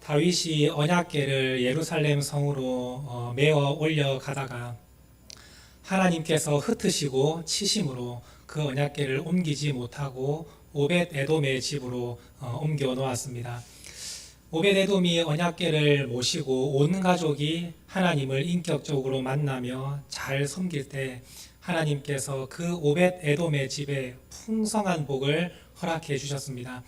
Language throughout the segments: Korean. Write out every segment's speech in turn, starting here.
다윗이 언약궤를 예루살렘 성으로 메어 올려가다가 하나님께서 흩으시고 치심으로 그 언약궤를 옮기지 못하고 오벳 에돔의 집으로 옮겨 놓았습니다. 오벳 에돔이 언약궤를 모시고 온 가족이 하나님을 인격적으로 만나며 잘 섬길 때 하나님께서 그 오벳 에돔의 집에 풍성한 복을 허락해 주셨습니다.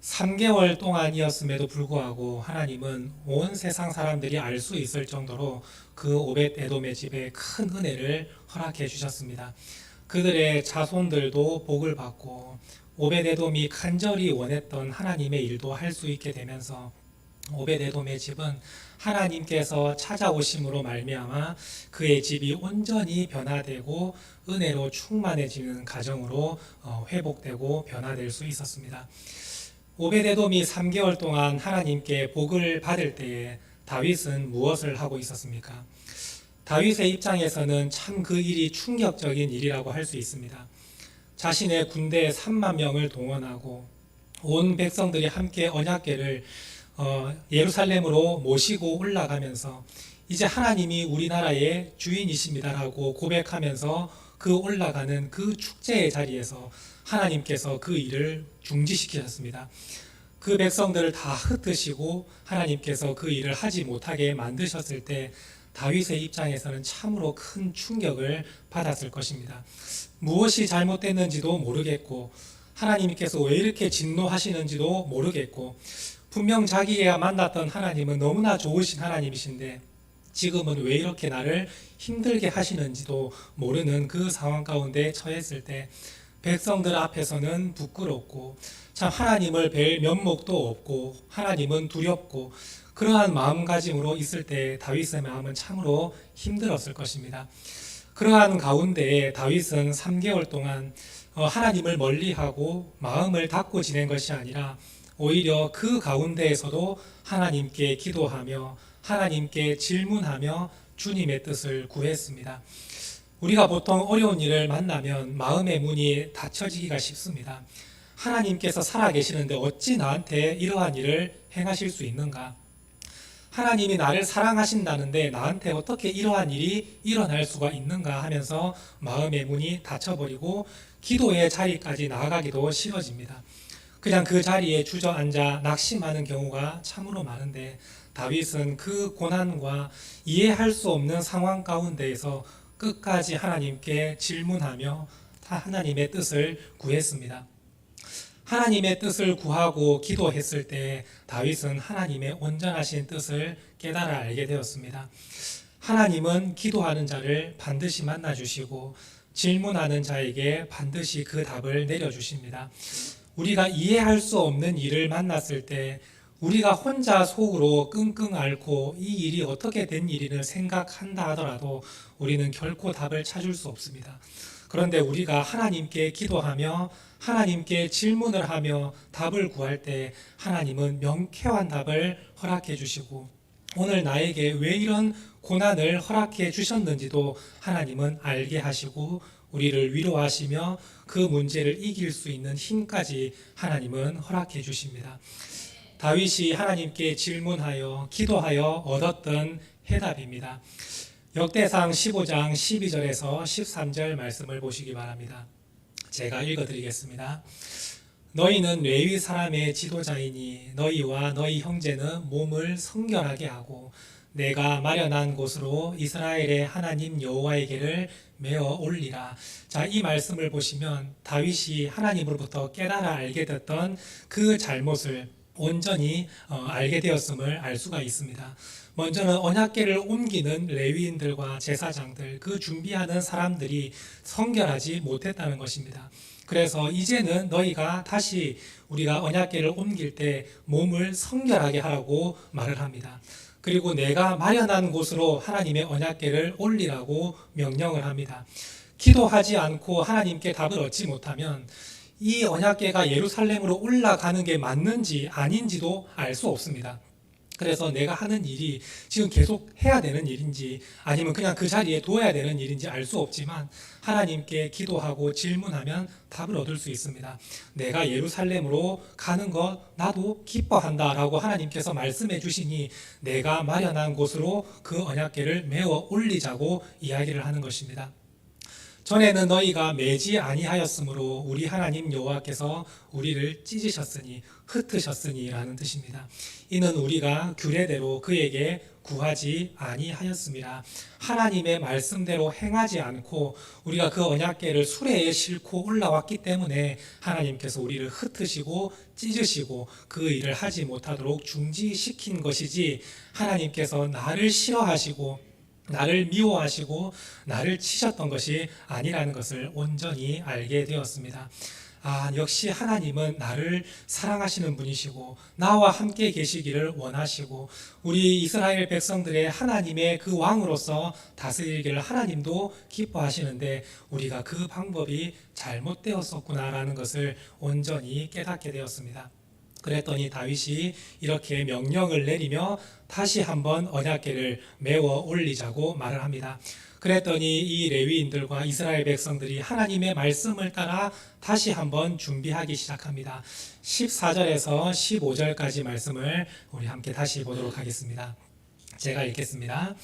3개월 동안이었음에도 불구하고 하나님은 온 세상 사람들이 알 수 있을 정도로 그 오벳 에돔의 집에 큰 은혜를 허락해 주셨습니다. 그들의 자손들도 복을 받고 오벳 에돔이 간절히 원했던 하나님의 일도 할 수 있게 되면서 오벳 에돔의 집은 하나님께서 찾아오심으로 말미암아 그의 집이 온전히 변화되고 은혜로 충만해지는 가정으로 회복되고 변화될 수 있었습니다. 오벳 에돔이 3개월 동안 하나님께 복을 받을 때에 다윗은 무엇을 하고 있었습니까? 다윗의 입장에서는 참 그 일이 충격적인 일이라고 할 수 있습니다. 자신의 군대 3만 명을 동원하고 온 백성들이 함께 언약궤를 예루살렘으로 모시고 올라가면서 이제 하나님이 우리나라의 주인이십니다라고 고백하면서 그 올라가는 그 축제의 자리에서 하나님께서 그 일을 중지시키셨습니다. 그 백성들을 다 흩으시고 하나님께서 그 일을 하지 못하게 만드셨을 때 다윗의 입장에서는 참으로 큰 충격을 받았을 것입니다. 무엇이 잘못됐는지도 모르겠고 하나님께서 왜 이렇게 진노하시는지도 모르겠고 분명 자기가 만났던 하나님은 너무나 좋으신 하나님이신데 지금은 왜 이렇게 나를 힘들게 하시는지도 모르는 그 상황 가운데 처했을 때 백성들 앞에서는 부끄럽고 참 하나님을 뵐 면목도 없고 하나님은 두렵고 그러한 마음가짐으로 있을 때 다윗의 마음은 참으로 힘들었을 것입니다. 그러한 가운데 다윗은 3개월 동안 하나님을 멀리하고 마음을 닫고 지낸 것이 아니라 오히려 그 가운데에서도 하나님께 기도하며 하나님께 질문하며 주님의 뜻을 구했습니다. 우리가 보통 어려운 일을 만나면 마음의 문이 닫혀지기가 쉽습니다. 하나님께서 살아계시는데 어찌 나한테 이러한 일을 행하실 수 있는가? 하나님이 나를 사랑하신다는데 나한테 어떻게 이러한 일이 일어날 수가 있는가 하면서 마음의 문이 닫혀버리고 기도의 자리까지 나아가기도 싫어집니다. 그냥 그 자리에 주저앉아 낙심하는 경우가 참으로 많은데 다윗은 그 고난과 이해할 수 없는 상황 가운데에서 끝까지 하나님께 질문하며 하나님의 뜻을 구했습니다. 하나님의 뜻을 구하고 기도했을 때 다윗은 하나님의 온전하신 뜻을 깨달아 알게 되었습니다. 하나님은 기도하는 자를 반드시 만나주시고 질문하는 자에게 반드시 그 답을 내려주십니다. 우리가 이해할 수 없는 일을 만났을 때 우리가 혼자 속으로 끙끙 앓고 이 일이 어떻게 된 일인을 생각한다 하더라도 우리는 결코 답을 찾을 수 없습니다. 그런데 우리가 하나님께 기도하며 하나님께 질문을 하며 답을 구할 때 하나님은 명쾌한 답을 허락해 주시고 오늘 나에게 왜 이런 고난을 허락해 주셨는지도 하나님은 알게 하시고 우리를 위로하시며 그 문제를 이길 수 있는 힘까지 하나님은 허락해 주십니다. 다윗이 하나님께 질문하여 기도하여 얻었던 해답입니다. 역대상 15장 12절에서 13절 말씀을 보시기 바랍니다. 제가 읽어드리겠습니다. 너희는 레위 사람의 지도자이니 너희와 너희 형제는 몸을 성결하게 하고 내가 마련한 곳으로 이스라엘의 하나님 여호와에게를 메어 올리라. 자, 이 말씀을 보시면 다윗이 하나님으로부터 깨달아 알게 됐던 그 잘못을 온전히 알게 되었음을 알 수가 있습니다. 먼저는 언약궤를 옮기는 레위인들과 제사장들, 그 준비하는 사람들이 성결하지 못했다는 것입니다. 그래서 이제는 너희가 다시 우리가 언약궤를 옮길 때 몸을 성결하게 하라고 말을 합니다. 그리고 내가 마련한 곳으로 하나님의 언약궤를 올리라고 명령을 합니다. 기도하지 않고 하나님께 답을 얻지 못하면 이 언약궤가 예루살렘으로 올라가는 게 맞는지 아닌지도 알 수 없습니다. 그래서 내가 하는 일이 지금 계속 해야 되는 일인지 아니면 그냥 그 자리에 둬야 되는 일인지 알 수 없지만 하나님께 기도하고 질문하면 답을 얻을 수 있습니다. 내가 예루살렘으로 가는 것 나도 기뻐한다라고 하나님께서 말씀해 주시니 내가 마련한 곳으로 그 언약궤를 메어 올리자고 이야기를 하는 것입니다. 전에는 너희가 매지 아니하였으므로 우리 하나님 여호와께서 우리를 찢으셨으니 흩으셨으니라는 뜻입니다. 이는 우리가 규례대로 그에게 구하지 아니하였습니다. 하나님의 말씀대로 행하지 않고 우리가 그 언약궤를 수레에 싣고 올라왔기 때문에 하나님께서 우리를 흩으시고 찢으시고 그 일을 하지 못하도록 중지시킨 것이지, 하나님께서 나를 싫어하시고 나를 미워하시고 나를 치셨던 것이 아니라는 것을 온전히 알게 되었습니다. 역시 하나님은 나를 사랑하시는 분이시고 나와 함께 계시기를 원하시고 우리 이스라엘 백성들의 하나님의 그 왕으로서 다스리기를 하나님도 기뻐하시는데 우리가 그 방법이 잘못되었었구나라는 것을 온전히 깨닫게 되었습니다. 그랬더니 다윗이 이렇게 명령을 내리며 다시 한번 언약궤를 메워 올리자고 말을 합니다. 그랬더니 이 레위인들과 이스라엘 백성들이 하나님의 말씀을 따라 다시 한번 준비하기 시작합니다. 14절에서 15절까지 말씀을 우리 함께 다시 보도록 하겠습니다. 제가 읽겠습니다.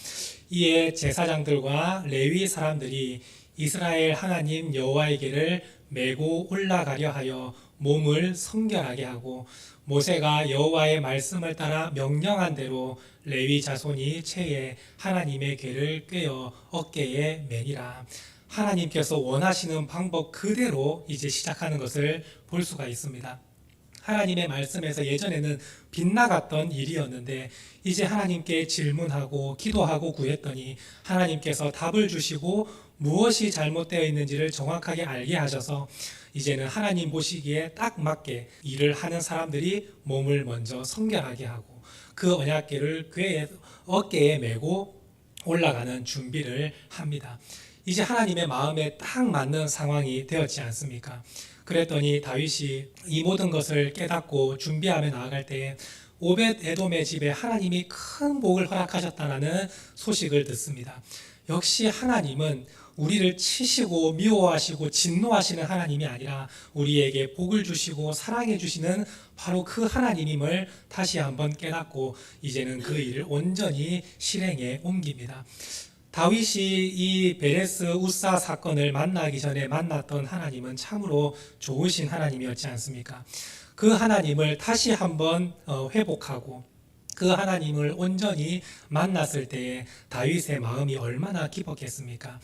이에 제사장들과 레위 사람들이 이스라엘 하나님 여호와에게를 메고 올라가려 하여 몸을 성결하게 하고 모세가 여호와의 말씀을 따라 명령한 대로 레위 자손이 채에 하나님의 궤를 꿰어 어깨에 매니라. 하나님께서 원하시는 방법 그대로 이제 시작하는 것을 볼 수가 있습니다. 하나님의 말씀에서 예전에는 빗나갔던 일이었는데 이제 하나님께 질문하고 기도하고 구했더니 하나님께서 답을 주시고 무엇이 잘못되어 있는지를 정확하게 알게 하셔서 이제는 하나님 보시기에 딱 맞게 일을 하는 사람들이 몸을 먼저 성결하게 하고 그 언약궤를 어깨에 메고 올라가는 준비를 합니다. 이제 하나님의 마음에 딱 맞는 상황이 되었지 않습니까? 그랬더니 다윗이 이 모든 것을 깨닫고 준비하며 나아갈 때에 오벳 에돔의 집에 하나님이 큰 복을 허락하셨다는 소식을 듣습니다. 역시 하나님은 우리를 치시고 미워하시고 진노하시는 하나님이 아니라 우리에게 복을 주시고 사랑해 주시는 바로 그 하나님임을 다시 한번 깨닫고 이제는 그 일을 온전히 실행에 옮깁니다. 다윗이 이 베레스 우사 사건을 만나기 전에 만났던 하나님은 참으로 좋으신 하나님이었지 않습니까? 그 하나님을 다시 한번 회복하고 그 하나님을 온전히 만났을 때에 다윗의 마음이 얼마나 기뻤겠습니까?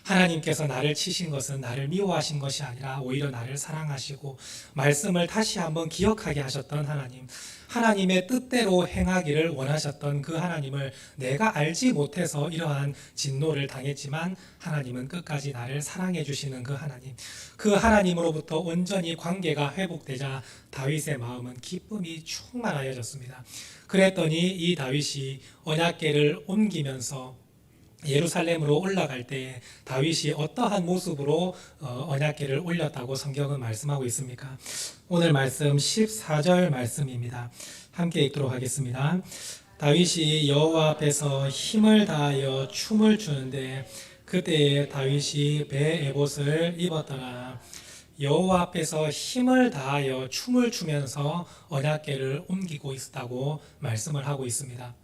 하나님께서 나를 치신 것은 나를 미워하신 것이 아니라 오히려 나를 사랑하시고 말씀을 다시 한번 기억하게 하셨던 하나님, 하나님의 뜻대로 행하기를 원하셨던 그 하나님을 내가 알지 못해서 이러한 진노를 당했지만 하나님은 끝까지 나를 사랑해 주시는 그 하나님, 그 하나님으로부터 온전히 관계가 회복되자 다윗의 마음은 기쁨이 충만하여졌습니다. 그랬더니 이 다윗이 언약궤를 옮기면서 예루살렘으로 올라갈 때 다윗이 어떠한 모습으로 언약궤를 올렸다고 성경은 말씀하고 있습니까? 오늘 말씀 14절 말씀입니다. 함께 읽도록 하겠습니다. 다윗이 여호와 앞에서 힘을 다하여 춤을 추는데 그때에 다윗이 배 에봇을 입었더라. 여호와 앞에서 힘을 다하여 춤을 추면서 언약궤를 옮기고 있었다고 말씀을 하고 있습니다.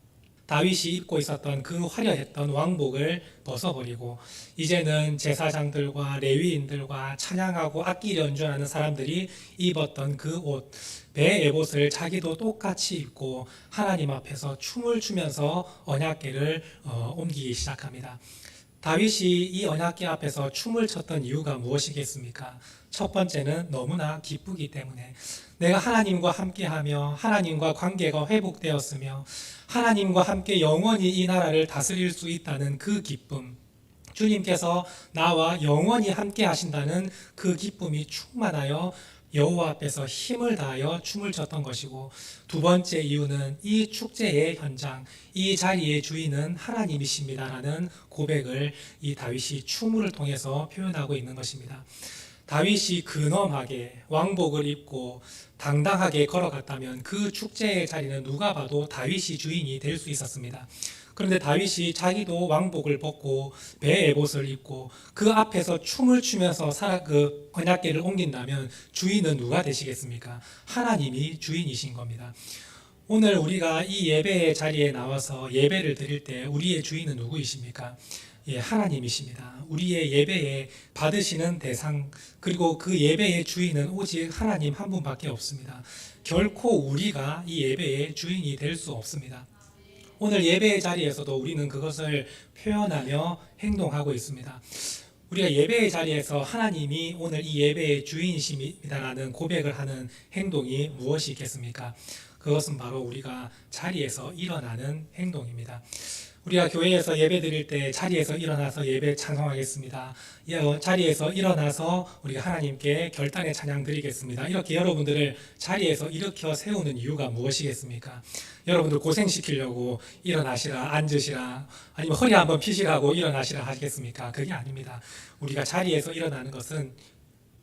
다윗이 입고 있었던 그 화려했던 왕복을 벗어버리고 이제는 제사장들과 레위인들과 찬양하고 악기 연주하는 사람들이 입었던 그 옷, 배 에봇을 자기도 똑같이 입고 하나님 앞에서 춤을 추면서 언약궤를 옮기기 시작합니다. 다윗이 이 언약궤 앞에서 춤을 췄던 이유가 무엇이겠습니까? 첫 번째는 너무나 기쁘기 때문에 내가 하나님과 함께하며 하나님과 관계가 회복되었으며 하나님과 함께 영원히 이 나라를 다스릴 수 있다는 그 기쁨, 주님께서 나와 영원히 함께 하신다는 그 기쁨이 충만하여 여호와 앞에서 힘을 다하여 춤을 췄던 것이고, 두 번째 이유는 이 축제의 현장, 이 자리의 주인은 하나님이십니다라는 고백을 이 다윗이 춤을 통해서 표현하고 있는 것입니다. 다윗이 근엄하게 왕복을 입고 당당하게 걸어갔다면 그 축제의 자리는 누가 봐도 다윗이 주인이 될 수 있었습니다. 그런데 다윗이 자기도 왕복을 벗고 배에 에봇을 입고 그 앞에서 춤을 추면서 그 언약궤를 옮긴다면 주인은 누가 되시겠습니까? 하나님이 주인이신 겁니다. 오늘 우리가 이 예배의 자리에 나와서 예배를 드릴 때 우리의 주인은 누구이십니까? 예, 하나님이십니다. 우리의 예배에 받으시는 대상, 그리고 그 예배의 주인은 오직 하나님 한 분밖에 없습니다. 결코 우리가 이 예배의 주인이 될 수 없습니다. 오늘 예배의 자리에서도 우리는 그것을 표현하며 행동하고 있습니다. 우리가 예배의 자리에서 하나님이 오늘 이 예배의 주인이십니다라는 고백을 하는 행동이 무엇이 있겠습니까? 그것은 바로 우리가 자리에서 일어나는 행동입니다. 우리가 교회에서 예배 드릴 때 자리에서 일어나서 예배 찬송하겠습니다. 자리에서 일어나서 우리가 하나님께 결단의 찬양 드리겠습니다. 이렇게 여러분들을 자리에서 일으켜 세우는 이유가 무엇이겠습니까? 여러분들 고생시키려고 일어나시라, 앉으시라, 아니면 허리 한번 피시라고 일어나시라 하겠습니까? 그게 아닙니다. 우리가 자리에서 일어나는 것은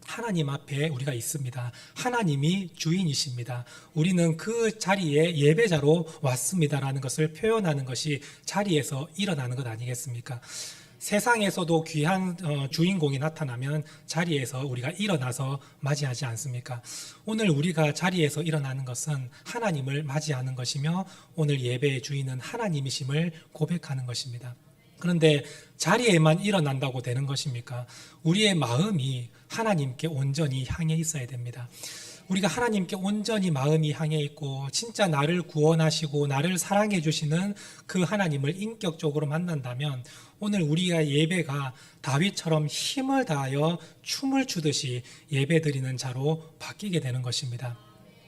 하나님 앞에 우리가 있습니다. 하나님이 주인이십니다. 우리는 그 자리에 예배자로 왔습니다라는 것을 표현하는 것이 자리에서 일어나는 것 아니겠습니까? 세상에서도 귀한 주인공이 나타나면 자리에서 우리가 일어나서 맞이하지 않습니까? 오늘 우리가 자리에서 일어나는 것은 하나님을 맞이하는 것이며 오늘 예배의 주인은 하나님이심을 고백하는 것입니다. 그런데 자리에만 일어난다고 되는 것입니까? 우리의 마음이 하나님께 온전히 향해 있어야 됩니다. 우리가 하나님께 온전히 마음이 향해 있고 진짜 나를 구원하시고 나를 사랑해 주시는 그 하나님을 인격적으로 만난다면 오늘 우리가 예배가 다윗처럼 힘을 다하여 춤을 추듯이 예배드리는 자로 바뀌게 되는 것입니다.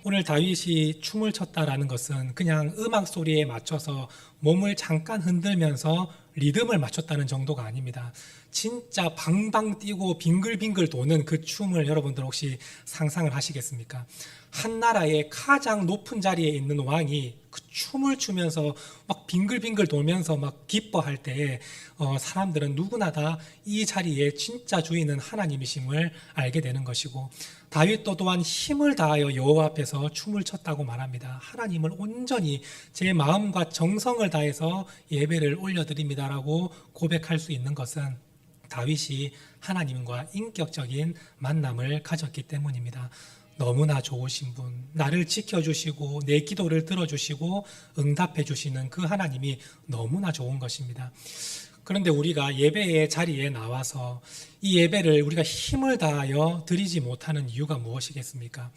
오늘 다윗이 춤을 췄다라는 것은 그냥 음악 소리에 맞춰서 몸을 잠깐 흔들면서 리듬을 맞췄다는 정도가 아닙니다. 진짜 방방 뛰고 빙글빙글 도는 그 춤을 여러분들 혹시 상상을 하시겠습니까? 한 나라의 가장 높은 자리에 있는 왕이 그 춤을 추면서 막 빙글빙글 돌면서 막 기뻐할 때에 사람들은 누구나 다 이 자리에 진짜 주인은 하나님이심을 알게 되는 것이고, 다윗도 또한 힘을 다하여 여호와 앞에서 춤을 췄다고 말합니다. 하나님을 온전히 제 마음과 정성을 다해서 예배를 올려드립니다라고 고백할 수 있는 것은 다윗이 하나님과 인격적인 만남을 가졌기 때문입니다. 너무나 좋으신 분, 나를 지켜주시고 내 기도를 들어주시고 응답해 주시는 그 하나님이 너무나 좋은 것입니다. 그런데 우리가 예배의 자리에 나와서 이 예배를 우리가 힘을 다하여 드리지 못하는 이유가 무엇이겠습니까?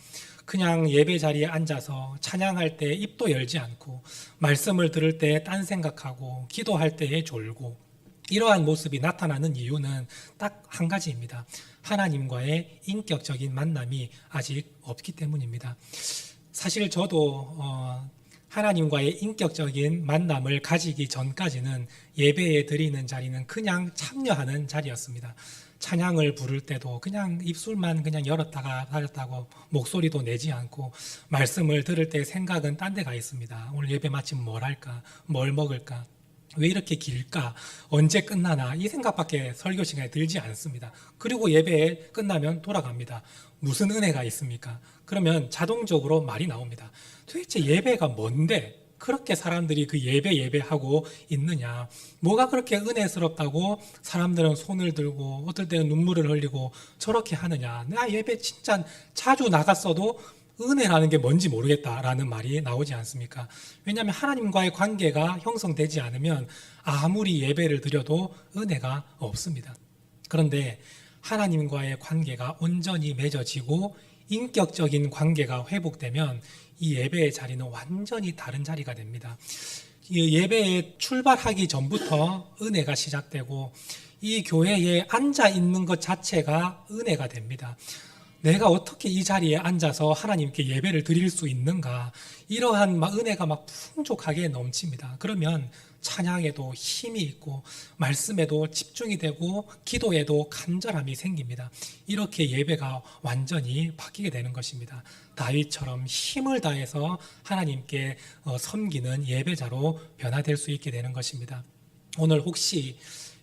그냥 예배 자리에 앉아서 찬양할 때 입도 열지 않고 말씀을 들을 때 딴 생각하고 기도할 때에 졸고 이러한 모습이 나타나는 이유는 딱 한 가지입니다. 하나님과의 인격적인 만남이 아직 없기 때문입니다. 사실 저도 하나님과의 인격적인 만남을 가지기 전까지는 예배에 드리는 자리는 그냥 참여하는 자리였습니다. 찬양을 부를 때도 그냥 입술만 그냥 열었다가 닫았다고 목소리도 내지 않고 말씀을 들을 때 생각은 딴 데 가 있습니다. 오늘 예배 마치면 뭘 할까? 뭘 먹을까? 왜 이렇게 길까? 언제 끝나나? 이 생각밖에 설교 시간에 들지 않습니다. 그리고 예배 끝나면 돌아갑니다. 무슨 은혜가 있습니까? 그러면 자동적으로 말이 나옵니다. 도대체 예배가 뭔데 그렇게 사람들이 그 예배하고 있느냐? 뭐가 그렇게 은혜스럽다고 사람들은 손을 들고 어떨 때는 눈물을 흘리고 저렇게 하느냐? 나 예배 진짜 자주 나갔어도 은혜라는 게 뭔지 모르겠다라는 말이 나오지 않습니까? 왜냐하면 하나님과의 관계가 형성되지 않으면 아무리 예배를 드려도 은혜가 없습니다. 그런데 하나님과의 관계가 온전히 맺어지고 인격적인 관계가 회복되면 이 예배의 자리는 완전히 다른 자리가 됩니다. 이 예배에 출발하기 전부터 은혜가 시작되고 이 교회에 앉아 있는 것 자체가 은혜가 됩니다. 내가 어떻게 이 자리에 앉아서 하나님께 예배를 드릴 수 있는가, 이러한 은혜가 막 풍족하게 넘칩니다. 그러면 찬양에도 힘이 있고 말씀에도 집중이 되고 기도에도 간절함이 생깁니다. 이렇게 예배가 완전히 바뀌게 되는 것입니다. 다윗처럼 힘을 다해서 하나님께 섬기는 예배자로 변화될 수 있게 되는 것입니다. 오늘 혹시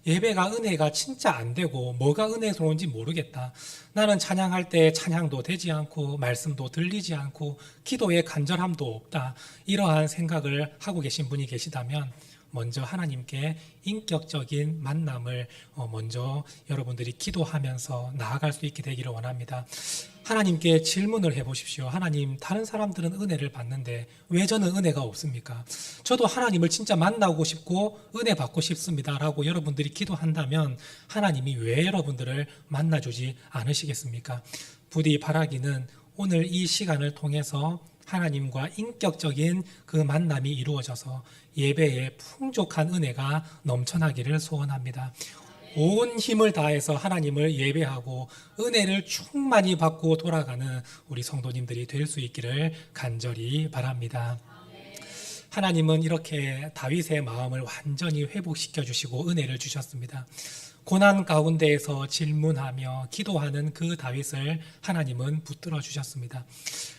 예배가 은혜가 진짜 안 되고 뭐가 은혜스러운지 모르겠다. 나는 찬양할 때 찬양도 되지 않고 말씀도 들리지 않고 기도에 간절함도 없다. 이러한 생각을 하고 계신 분이 계시다면 먼저 하나님께 인격적인 만남을 먼저 여러분들이 기도하면서 나아갈 수 있게 되기를 원합니다. 하나님께 질문을 해보십시오. 하나님, 다른 사람들은 은혜를 받는데 왜 저는 은혜가 없습니까? 저도 하나님을 진짜 만나고 싶고 은혜 받고 싶습니다 라고 여러분들이 기도한다면 하나님이 왜 여러분들을 만나주지 않으시겠습니까? 부디 바라기는 오늘 이 시간을 통해서 하나님과 인격적인 그 만남이 이루어져서 예배에 풍족한 은혜가 넘쳐나기를 소원합니다. 온 힘을 다해서 하나님을 예배하고 은혜를 충만히 받고 돌아가는 우리 성도님들이 될 수 있기를 간절히 바랍니다. 하나님은 이렇게 다윗의 마음을 완전히 회복시켜 주시고 은혜를 주셨습니다. 고난 가운데에서 질문하며 기도하는 그 다윗을 하나님은 붙들어 주셨습니다.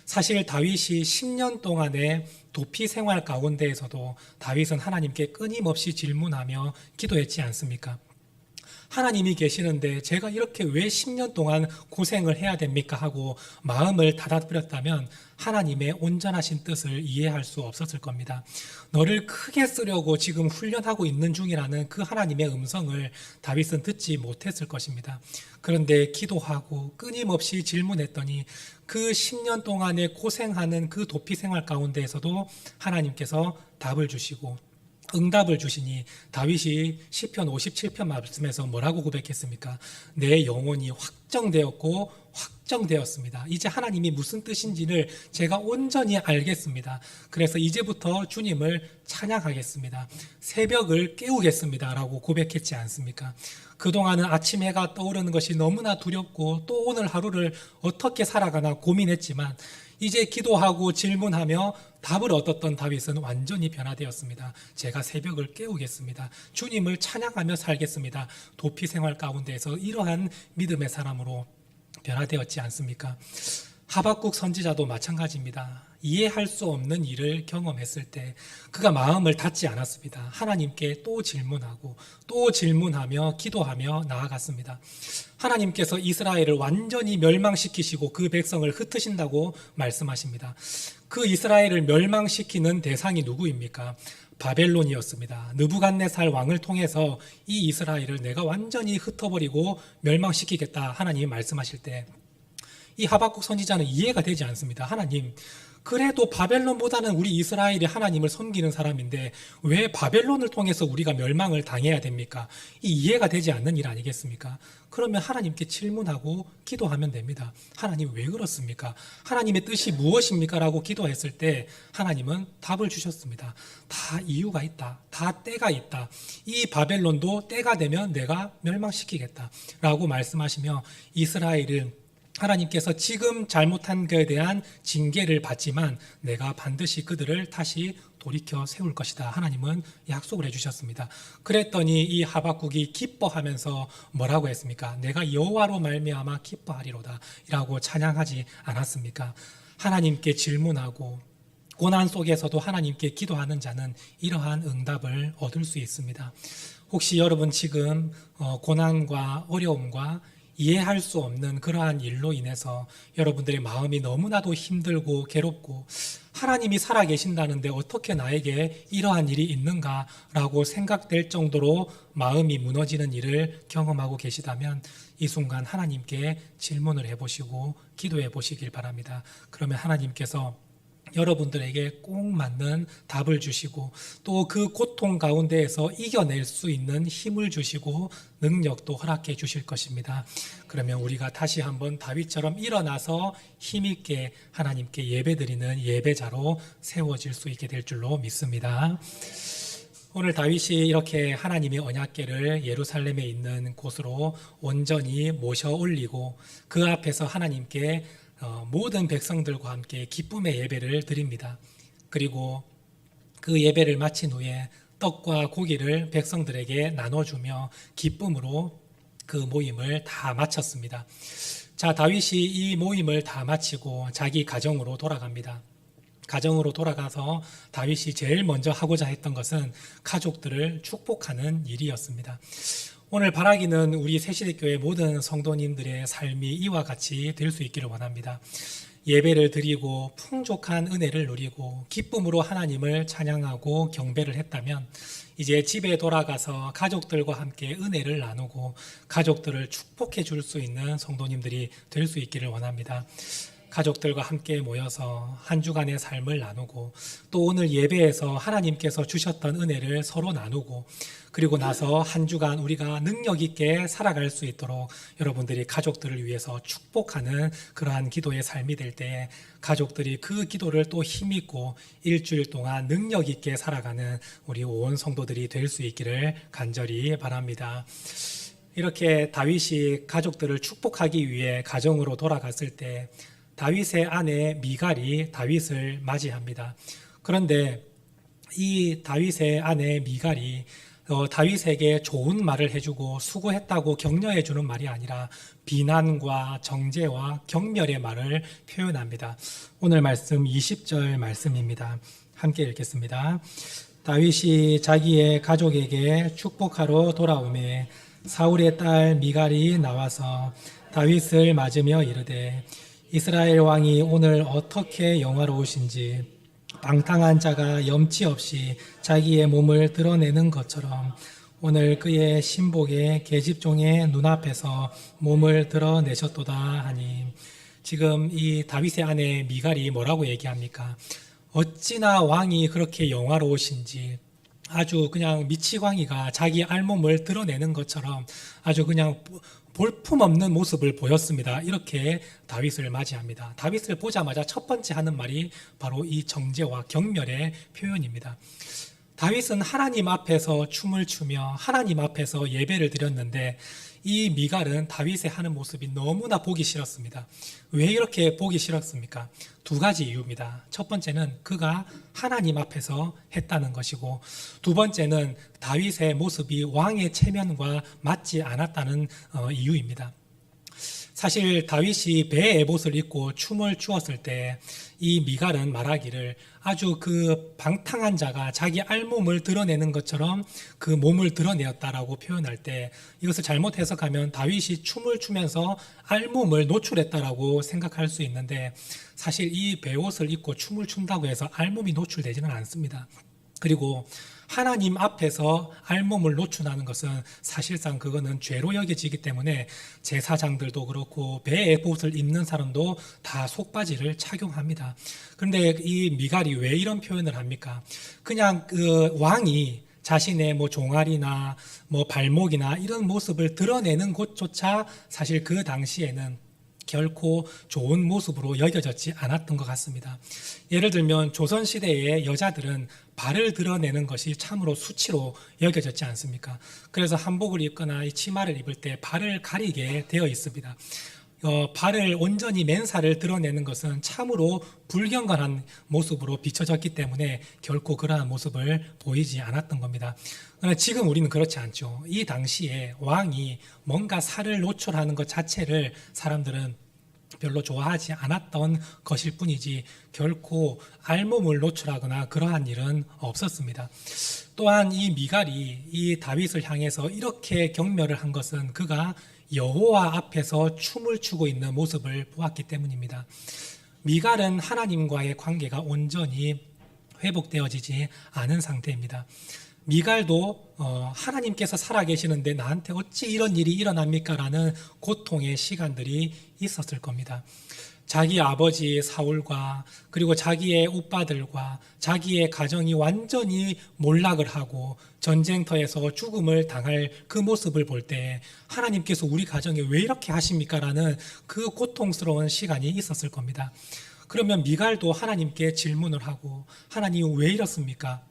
사실 다윗이 10년 동안의 도피 생활 가운데에서도 다윗은 하나님께 끊임없이 질문하며 기도했지 않습니까? 하나님이 계시는데 제가 이렇게 왜 10년 동안 고생을 해야 됩니까? 하고 마음을 닫아버렸다면 하나님의 온전하신 뜻을 이해할 수 없었을 겁니다. 너를 크게 쓰려고 지금 훈련하고 있는 중이라는 그 하나님의 음성을 다윗은 듣지 못했을 것입니다. 그런데 기도하고 끊임없이 질문했더니 그 10년 동안의 고생하는 그 도피 생활 가운데에서도 하나님께서 답을 주시고 응답을 주시니 다윗이 시편 57편 말씀에서 뭐라고 고백했습니까? 내 영혼이 확정되었고 확정되었습니다. 이제 하나님이 무슨 뜻인지를 제가 온전히 알겠습니다. 그래서 이제부터 주님을 찬양하겠습니다. 새벽을 깨우겠습니다 라고 고백했지 않습니까? 그동안은 아침 해가 떠오르는 것이 너무나 두렵고 또 오늘 하루를 어떻게 살아가나 고민했지만 이제 기도하고 질문하며 답을 얻었던 다윗은 완전히 변화되었습니다. 제가 새벽을 깨우겠습니다. 주님을 찬양하며 살겠습니다. 도피 생활 가운데에서 이러한 믿음의 사람으로 변화되었지 않습니까? 하박국 선지자도 마찬가지입니다. 이해할 수 없는 일을 경험했을 때 그가 마음을 닫지 않았습니다. 하나님께 또 질문하고 또 질문하며 기도하며 나아갔습니다. 하나님께서 이스라엘을 완전히 멸망시키시고 그 백성을 흩으신다고 말씀하십니다. 그 이스라엘을 멸망시키는 대상이 누구입니까? 바벨론이었습니다. 느부갓네살 왕을 통해서 이 이스라엘을 내가 완전히 흩어버리고 멸망시키겠다 하나님이 말씀하실 때 이 하박국 선지자는 이해가 되지 않습니다. 하나님, 그래도 바벨론보다는 우리 이스라엘이 하나님을 섬기는 사람인데 왜 바벨론을 통해서 우리가 멸망을 당해야 됩니까? 이 이해가 되지 않는 일 아니겠습니까? 그러면 하나님께 질문하고 기도하면 됩니다. 하나님 왜 그렇습니까? 하나님의 뜻이 무엇입니까? 라고 기도했을 때 하나님은 답을 주셨습니다. 다 이유가 있다. 다 때가 있다. 이 바벨론도 때가 되면 내가 멸망시키겠다 라고 말씀하시며 이스라엘은 하나님께서 지금 잘못한 것에 대한 징계를 받지만 내가 반드시 그들을 다시 돌이켜 세울 것이다. 하나님은 약속을 해주셨습니다. 그랬더니 이 하박국이 기뻐하면서 뭐라고 했습니까? 내가 여호와로 말미암아 기뻐하리로다 라고 찬양하지 않았습니까? 하나님께 질문하고 고난 속에서도 하나님께 기도하는 자는 이러한 응답을 얻을 수 있습니다. 혹시 여러분 지금 고난과 어려움과 이해할 수 없는 그러한 일로 인해서 여러분들의 마음이 너무나도 힘들고 괴롭고 하나님이 살아계신다는데 어떻게 나에게 이러한 일이 있는가라고 생각될 정도로 마음이 무너지는 일을 경험하고 계시다면 이 순간 하나님께 질문을 해보시고 기도해 보시길 바랍니다. 그러면 하나님께서 여러분들에게 꼭 맞는 답을 주시고 또 그 고통 가운데에서 이겨낼 수 있는 힘을 주시고 능력도 허락해 주실 것입니다. 그러면 우리가 다시 한번 다윗처럼 일어나서 힘있게 하나님께 예배드리는 예배자로 세워질 수 있게 될 줄로 믿습니다. 오늘 다윗이 이렇게 하나님의 언약궤를 예루살렘에 있는 곳으로 온전히 모셔 올리고 그 앞에서 하나님께 모든 백성들과 함께 기쁨의 예배를 드립니다. 그리고 그 예배를 마친 후에 떡과 고기를 백성들에게 나눠주며 기쁨으로 그 모임을 다 마쳤습니다. 자, 다윗이 이 모임을 다 마치고 자기 가정으로 돌아갑니다. 가정으로 돌아가서 다윗이 제일 먼저 하고자 했던 것은 가족들을 축복하는 일이었습니다. 오늘 바라기는 우리 새시대교회 모든 성도님들의 삶이 이와 같이 될 수 있기를 원합니다. 예배를 드리고 풍족한 은혜를 누리고 기쁨으로 하나님을 찬양하고 경배를 했다면 이제 집에 돌아가서 가족들과 함께 은혜를 나누고 가족들을 축복해 줄 수 있는 성도님들이 될 수 있기를 원합니다. 가족들과 함께 모여서 한 주간의 삶을 나누고 또 오늘 예배에서 하나님께서 주셨던 은혜를 서로 나누고 그리고 나서 한 주간 우리가 능력 있게 살아갈 수 있도록 여러분들이 가족들을 위해서 축복하는 그러한 기도의 삶이 될 때 가족들이 그 기도를 또 힘있고 일주일 동안 능력 있게 살아가는 우리 온 성도들이 될 수 있기를 간절히 바랍니다. 이렇게 다윗이 가족들을 축복하기 위해 가정으로 돌아갔을 때 다윗의 아내 미갈이 다윗을 맞이합니다. 그런데 이 다윗의 아내 미갈이 다윗에게 좋은 말을 해주고 수고했다고 격려해주는 말이 아니라 비난과 정죄와 경멸의 말을 표현합니다. 오늘 말씀 20절 말씀입니다. 함께 읽겠습니다. 다윗이 자기의 가족에게 축복하러 돌아오매 사울의 딸 미갈이 나와서 다윗을 맞으며 이르되 이스라엘 왕이 오늘 어떻게 영화로우신지 방탕한 자가 염치 없이 자기의 몸을 드러내는 것처럼 오늘 그의 신복의 계집종의 눈앞에서 몸을 드러내셨도다 하니 지금 이 다윗의 아내 미갈이 뭐라고 얘기합니까? 어찌나 왕이 그렇게 영화로우신지 아주 그냥 미치광이가 자기 알몸을 드러내는 것처럼 아주 그냥 볼품없는 모습을 보였습니다. 이렇게 다윗을 맞이합니다. 다윗을 보자마자 첫 번째 하는 말이 바로 이 정죄와 경멸의 표현입니다. 다윗은 하나님 앞에서 춤을 추며 하나님 앞에서 예배를 드렸는데 이 미갈은 다윗의 하는 모습이 너무나 보기 싫었습니다. 왜 이렇게 보기 싫었습니까? 두 가지 이유입니다. 첫 번째는 그가 하나님 앞에서 했다는 것이고 두 번째는 다윗의 모습이 왕의 체면과 맞지 않았다는 이유입니다. 사실 다윗이 배의 에봇을 입고 춤을 추었을 때 이 미갈은 말하기를 아주 그 방탕한 자가 자기 알몸을 드러내는 것처럼 그 몸을 드러내었다라고 표현할 때 이것을 잘못 해석하면 다윗이 춤을 추면서 알몸을 노출했다라고 생각할 수 있는데 사실 이 배옷을 입고 춤을 춘다고 해서 알몸이 노출되지는 않습니다. 그리고 하나님 앞에서 알몸을 노출하는 것은 사실상 그거는 죄로 여겨지기 때문에 제사장들도 그렇고 배에 에봇을 입는 사람도 다 속바지를 착용합니다. 그런데 이 미갈이 왜 이런 표현을 합니까? 그냥 그 왕이 자신의 뭐 종아리나 뭐 발목이나 이런 모습을 드러내는 곳조차 사실 그 당시에는 결코 좋은 모습으로 여겨졌지 않았던 것 같습니다. 예를 들면 조선시대의 여자들은 발을 드러내는 것이 참으로 수치로 여겨졌지 않습니까? 그래서 한복을 입거나 치마를 입을 때 발을 가리게 되어 있습니다. 발을 온전히 맨살을 드러내는 것은 참으로 불경건한 모습으로 비춰졌기 때문에 결코 그러한 모습을 보이지 않았던 겁니다. 그러나 지금 우리는 그렇지 않죠. 이 당시에 왕이 뭔가 살을 노출하는 것 자체를 사람들은 별로 좋아하지 않았던 것일 뿐이지 결코 알몸을 노출하거나 그러한 일은 없었습니다. 또한 이 미갈이 이 다윗을 향해서 이렇게 경멸을 한 것은 그가 여호와 앞에서 춤을 추고 있는 모습을 보았기 때문입니다. 미갈은 하나님과의 관계가 온전히 회복되어지지 않은 상태입니다. 미갈도 하나님께서 살아계시는데 나한테 어찌 이런 일이 일어납니까? 라는 고통의 시간들이 있었을 겁니다. 자기 아버지 사울과 그리고 자기의 오빠들과 자기의 가정이 완전히 몰락을 하고 전쟁터에서 죽음을 당할 그 모습을 볼 때 하나님께서 우리 가정에 왜 이렇게 하십니까? 라는 그 고통스러운 시간이 있었을 겁니다. 그러면 미갈도 하나님께 질문을 하고 하나님 왜 이렇습니까?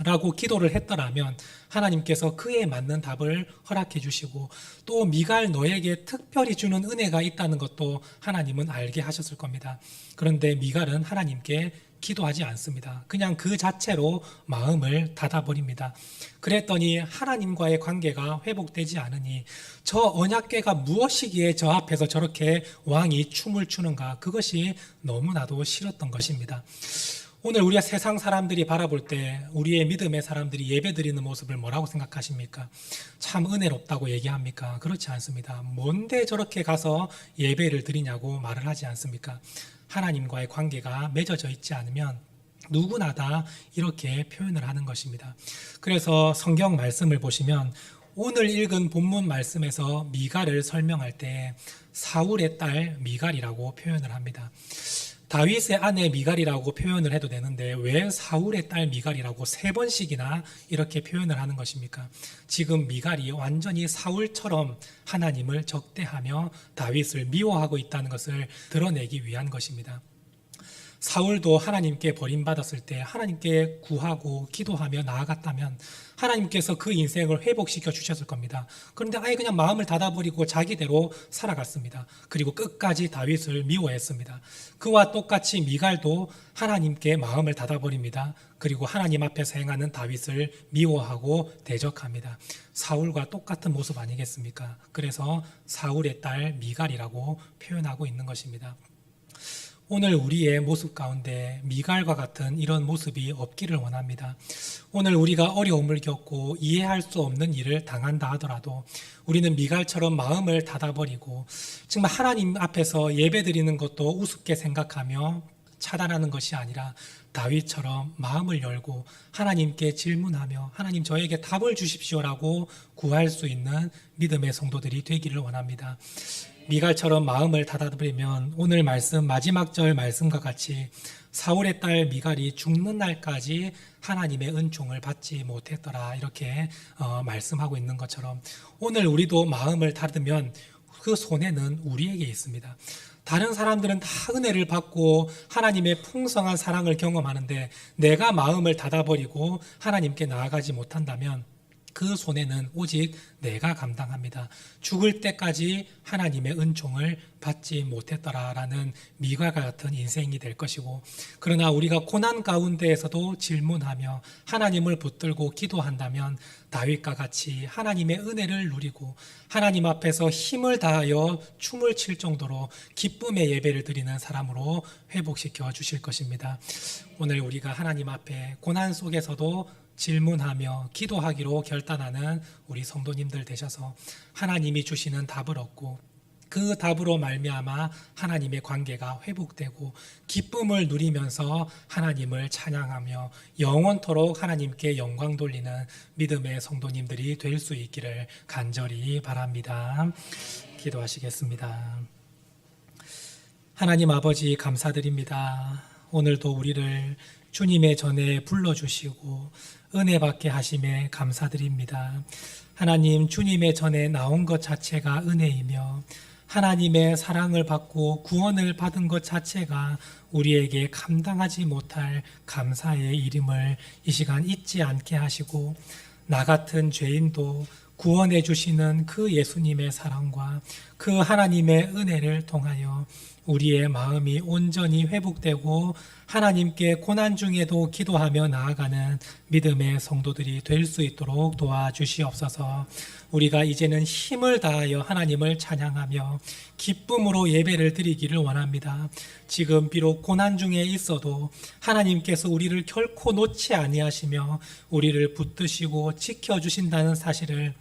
라고 기도를 했더라면 하나님께서 그에 맞는 답을 허락해 주시고 또 미갈 너에게 특별히 주는 은혜가 있다는 것도 하나님은 알게 하셨을 겁니다. 그런데 미갈은 하나님께 기도하지 않습니다. 그냥 그 자체로 마음을 닫아버립니다. 그랬더니 하나님과의 관계가 회복되지 않으니 저 언약궤가 무엇이기에 저 앞에서 저렇게 왕이 춤을 추는가, 그것이 너무나도 싫었던 것입니다. 오늘 우리가 세상 사람들이 바라볼 때 우리의 믿음의 사람들이 예배 드리는 모습을 뭐라고 생각하십니까? 참 은혜롭다고 얘기합니까? 그렇지 않습니다. 뭔데 저렇게 가서 예배를 드리냐고 말을 하지 않습니까? 하나님과의 관계가 맺어져 있지 않으면 누구나 다 이렇게 표현을 하는 것입니다. 그래서 성경 말씀을 보시면 오늘 읽은 본문 말씀에서 미갈을 설명할 때 사울의 딸 미갈이라고 표현을 합니다. 다윗의 아내 미갈이라고 표현을 해도 되는데 왜 사울의 딸 미갈이라고 세 번씩이나 이렇게 표현을 하는 것입니까? 지금 미갈이 완전히 사울처럼 하나님을 적대하며 다윗을 미워하고 있다는 것을 드러내기 위한 것입니다. 사울도 하나님께 버림받았을 때 하나님께 구하고 기도하며 나아갔다면 하나님께서 그 인생을 회복시켜 주셨을 겁니다. 그런데 아예 그냥 마음을 닫아버리고 자기대로 살아갔습니다. 그리고 끝까지 다윗을 미워했습니다. 그와 똑같이 미갈도 하나님께 마음을 닫아버립니다. 그리고 하나님 앞에서 행하는 다윗을 미워하고 대적합니다. 사울과 똑같은 모습 아니겠습니까? 그래서 사울의 딸 미갈이라고 표현하고 있는 것입니다. 오늘 우리의 모습 가운데 미갈과 같은 이런 모습이 없기를 원합니다. 오늘 우리가 어려움을 겪고 이해할 수 없는 일을 당한다 하더라도 우리는 미갈처럼 마음을 닫아버리고 정말 하나님 앞에서 예배드리는 것도 우습게 생각하며 차단하는 것이 아니라 다윗처럼 마음을 열고 하나님께 질문하며 하나님 저에게 답을 주십시오라고 구할 수 있는 믿음의 성도들이 되기를 원합니다. 미갈처럼 마음을 닫아버리면 오늘 말씀 마지막 절 말씀과 같이 사울의 딸 미갈이 죽는 날까지 하나님의 은총을 받지 못했더라 이렇게 말씀하고 있는 것처럼 오늘 우리도 마음을 닫으면 그 손해는 우리에게 있습니다. 다른 사람들은 다 은혜를 받고 하나님의 풍성한 사랑을 경험하는데 내가 마음을 닫아버리고 하나님께 나아가지 못한다면 그 손해는 오직 내가 감당합니다. 죽을 때까지 하나님의 은총을 받지 못했더라라는 미갈과 같은 인생이 될 것이고 그러나 우리가 고난 가운데에서도 질문하며 하나님을 붙들고 기도한다면 다윗과 같이 하나님의 은혜를 누리고 하나님 앞에서 힘을 다하여 춤을 출 정도로 기쁨의 예배를 드리는 사람으로 회복시켜 주실 것입니다. 오늘 우리가 하나님 앞에 고난 속에서도 질문하며 기도하기로 결단하는 우리 성도님들 되셔서 하나님이 주시는 답을 얻고 그 답으로 말미암아 하나님의 관계가 회복되고 기쁨을 누리면서 하나님을 찬양하며 영원토록 하나님께 영광 돌리는 믿음의 성도님들이 될 수 있기를 간절히 바랍니다. 기도하시겠습니다. 하나님 아버지 감사드립니다. 오늘도 우리를 주님의 전에 불러주시고 은혜 받게 하심에 감사드립니다. 하나님 주님의 전에 나온 것 자체가 은혜이며 하나님의 사랑을 받고 구원을 받은 것 자체가 우리에게 감당하지 못할 감사의 일임을 이 시간 잊지 않게 하시고 나 같은 죄인도 구원해 주시는 그 예수님의 사랑과 그 하나님의 은혜를 통하여 우리의 마음이 온전히 회복되고 하나님께 고난 중에도 기도하며 나아가는 믿음의 성도들이 될 수 있도록 도와주시옵소서. 우리가 이제는 힘을 다하여 하나님을 찬양하며 기쁨으로 예배를 드리기를 원합니다. 지금 비록 고난 중에 있어도 하나님께서 우리를 결코 놓지 아니하시며 우리를 붙드시고 지켜주신다는 사실을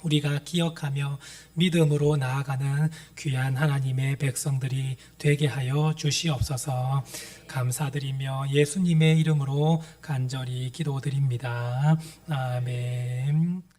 우리가 기억하며 믿음으로 나아가는 귀한 하나님의 백성들이 되게 하여 주시옵소서. 감사드리며 예수님의 이름으로 간절히 기도드립니다. 아멘.